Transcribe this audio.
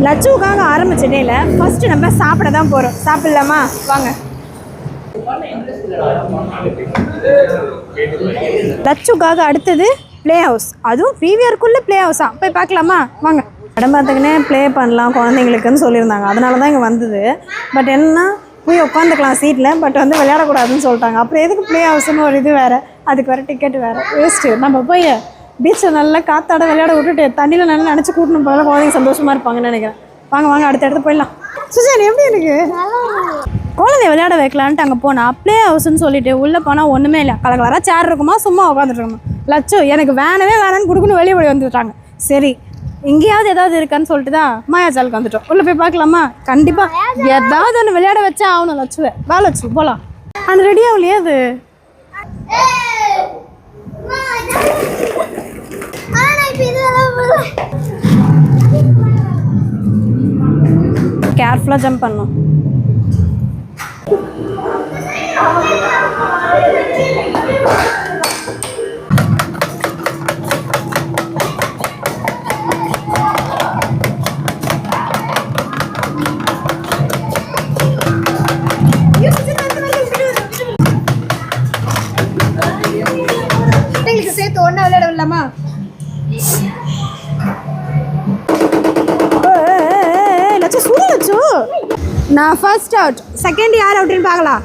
லட்சுக்காக ஆரம்பிச்ச டேல ஃபர்ஸ்ட் நம்ம சாப்பிட தான் போறோம். சாப்பிடலாமா? வாங்க. லட்சுக்காக அடுத்தது ப்ளே ஹவுஸ், அதுவும் பிவிஆருக்குள்ள ப்ளே ஹவுஸா, போய் பார்க்கலாமா? வாங்க. படம் பார்த்துக்கினே ப்ளே பண்ணலாம் குழந்தைங்களுக்குன்னு சொல்லியிருந்தாங்க, அதனால தான் இங்கே வந்தது. பட் என்னன்னா போய் உட்காந்துக்கலாம் சீட்டில், பட் வந்து விளையாடக்கூடாதுன்னு சொல்லிட்டாங்க. அப்புறம் எதுக்கு ப்ளே ஹவுஸ்னு ஒரு இது வேறு, அதுக்கு வேறு டிக்கெட் வேறு வேஸ்ட்டு. நம்ம போய் பீச்சில் நல்லா காத்தாட விளையாட விட்டுட்டு தண்ணியில் நல்லா நினச்சி கூட்டணும் போல குழந்தைங்க சந்தோஷமாக இருப்பாங்கன்னு நினைக்கிறேன். வாங்க வாங்க அடுத்த இடத்து போயிடலாம். சுஜன் எப்படி இருக்கு? குழந்தைய விளையாட வைக்கலான்ட்டு அங்கே போனால் ப்ளே ஹவுஸ்ன்னு சொல்லிட்டு உள்ளே போனால் ஒன்றுமே இல்லை. கலக்கலராக சேர் இருக்குமா, சும்மா உட்காந்துட்டு இருக்குமா. லட்சு எனக்கு வேணவே வேணான்னு கொடுக்குன்னு வெளியே போய் வந்துட்டாங்க. சரி எங்கேயாவது ஏதாவது இருக்கான்னு சொல்லிட்டு தான் மாயாஜாலுக்கு வந்துட்டோம். உள்ளே போய் பார்க்கலாமா? கண்டிப்பாக ஏதாவது ஒன்று விளையாட வச்சா ஆகணும் லட்சுவை. வா லட்சு போகலாம். அந்த ரெடி ஆகலையே அது. கேர்ஃபுல்லாக ஜம்ப் பண்ணணும். சேர்த்து ஒன்னா விளையாட விடலாமா? லட்சு சுடு லட்சு. நான் ஃபர்ஸ்ட் அவுட், செகண்ட் யார் அவுட்னு பார்க்கலாம்.